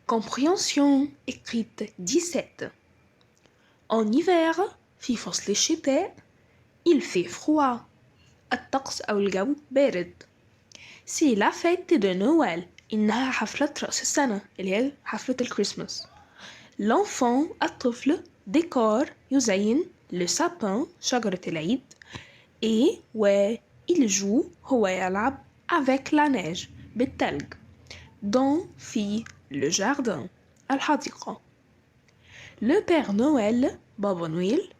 Compréhension écrite 17. En hiver في فصل الشتاء il fait froid. الطقس أو الجو بارد. C'est la fête de Noël. إنها حفلة رأس السنة اللي هي حفلة الكريسماس. L'enfant الطفل décore يزين le sapin شجرة العيد et il joue هو يلعب avec la neige بالتلج dans في le jardin الحديقة. Le Père Noël بابا نويل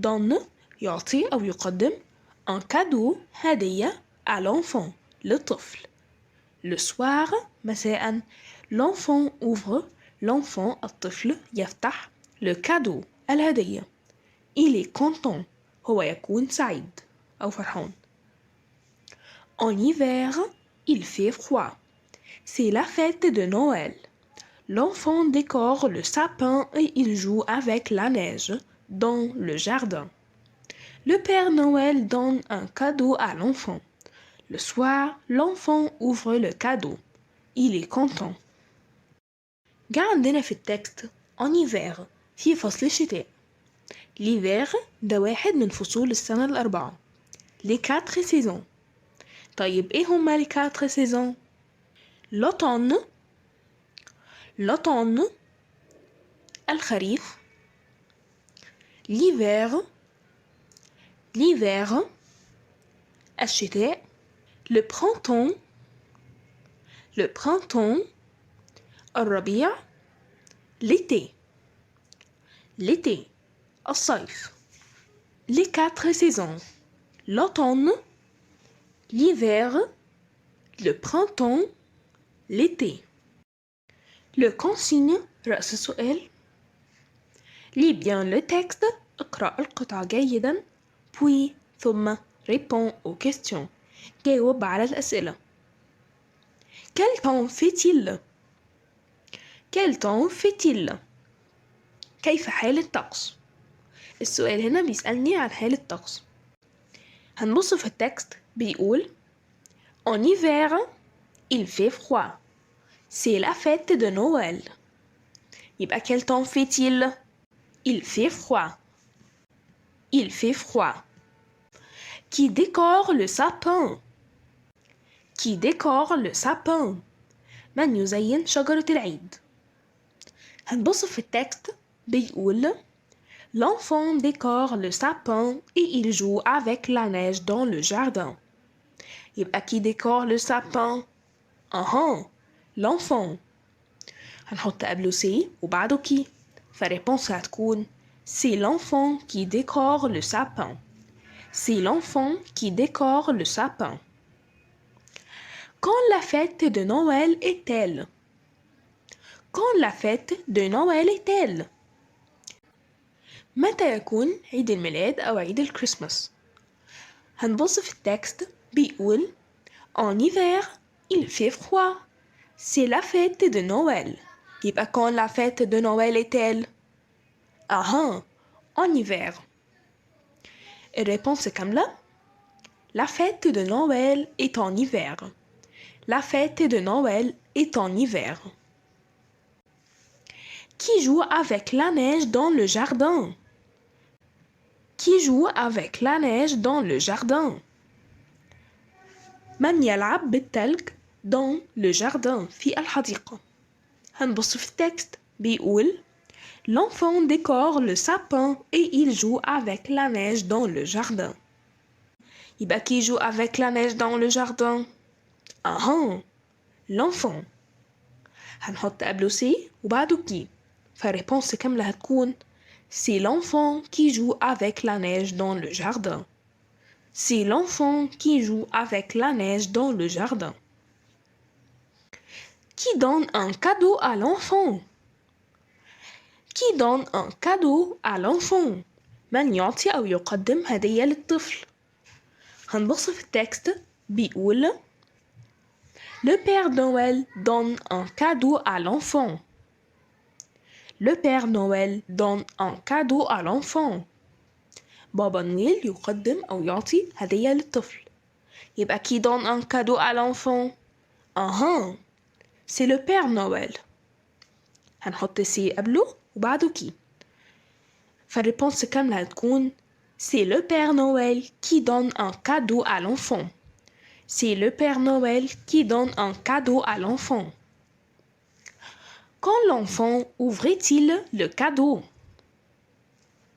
donne يعطي أو يقدم un cadeau هدية à l'enfant للطفل. Le soir مساء l'enfant ouvre l'enfant الطفل يفتح le cadeau الهدية. Il est content هو يكون سعيد أو فرحان. En hiver il fait froid. C'est la fête de Noël. L'enfant décore le sapin et il joue avec la neige dans le jardin. Le Père Noël donne un cadeau à l'enfant. Le soir, l'enfant ouvre le cadeau. Il est content. جاء عندنا في التكست en hiver في فصل الشتاء. L'hiver ده واحد من فصول السنة الأربعة. Les 4 saisons. طيب إيه هما les 4 saisons؟ l'automne الخريف l'hiver الشتاء le printemps الربيع l'été الصيف. Les 4 saisons l'automne l'hiver le printemps l'été. Le consigne رأس السؤال. Lis bien le texte. اقرأ القطعة جيدا. Puis ثم réponds aux questions. جاوب على الأسئلة. Quel temps fait-il? Quel temps fait-il? كيف حال الطقس؟ السؤال هنا بيسألني عن حال الطقس. هنبص في التكست بيقول En hiver il fait froid. C'est la fête de Noël. يبقى quel temps fait-il? Il fait froid. Il fait froid. Qui décore le sapin? Qui décore le sapin? من يزين شجرة العيد؟ هنبص في التكست بيقول L'enfant décore le sapin et il joue avec la neige dans le jardin. يبقى qui décore le sapin? l'enfant. هنحط قبله سي وبعده كي فالريبونس هتكون c'est l'enfant qui décore le sapin. C'est l'enfant qui décore le sapin. Quand la fête de Noël est-elle? Quand la fête de Noël est-elle? متى يكون عيد الميلاد أو عيد الكريسماس؟ هنبص في التكست بيقول En hiver il fait froid. C'est la fête de Noël. يبقى quand la fête de Noël est-elle? En hiver. الريبونس كاملة. La fête de Noël est en hiver. La fête de Noël est en hiver. Qui joue avec la neige dans le jardin? Qui joue avec la neige dans le jardin? من يلعب بالتلج dans le jardin في الحديقة. هنبص في التكست بيقول L'enfant décore le sapin et il joue avec la neige dans le jardin. يبقى qui joue avec la neige dans le jardin? l'enfant. هنحط قبله سي وبعده كي فالريبونس كاملة هتكون C'est l'enfant qui joue avec la neige dans le jardin. C'est l'enfant qui joue avec la neige dans le jardin. Qui donne un cadeau à l'enfant? Qui donne un cadeau à l'enfant? من يعطي أو يقدم هدية للطفل. هنبص في التكست بيقول Le Père Noël donne un cadeau à l'enfant. Le Père Noël donne un cadeau à l'enfant. بابا نويل يقدم أو يعطي هدية للطفل. يبقى qui donne un cadeau à l'enfant? C'est le Père Noël. هنحط سي قبله وبعده كي. فالريبونس كاملة هتكون C'est le Père Noël qui donne un cadeau à l'enfant. C'est le Père Noël qui donne un cadeau à l'enfant. Quand l'enfant ouvrait-il le cadeau?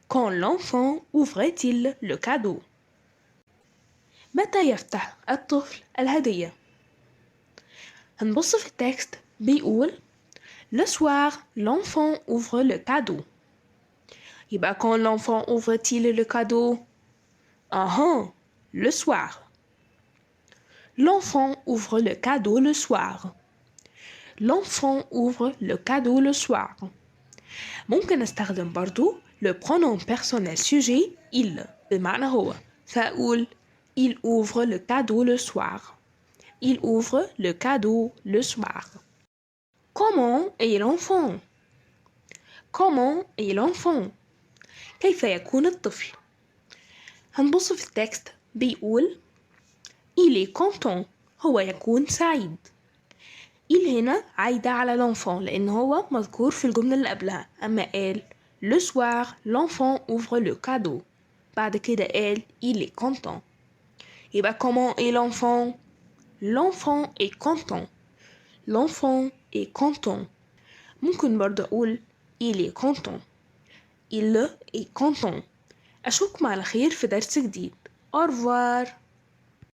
Quand l'enfant ouvrait-il le cadeau? متى يفتح الطفل الهدية؟ هنبص في التكست بيقول Le soir, l'enfant ouvre le cadeau. يبقى quand l'enfant ouvre-t-il le cadeau? Le soir. L'enfant ouvre le cadeau le soir. L'enfant ouvre le cadeau le soir. ممكن استخدم برضو le pronom personnel sujet il بمعنى هو. فأقول il ouvre le cadeau le soir. Il ouvre le cadeau le soir. Comment est l'enfant? Comment est l'enfant? كيف يكون الطفل؟ هنبص في التكست بيقول Il est content. هو يكون سعيد. Il هنا عايدة على l'enfant لأن هو مذكور في الجملة اللي قبلها. أما قال Le soir, l'enfant ouvre le cadeau. بعد كده قال Il est content. يبقى comment est l'enfant? L'enfant est content. L'enfant est content. ممكن برضه أقول Il est content. Il est content. أشوفكم على خير في درس جديد. Au revoir.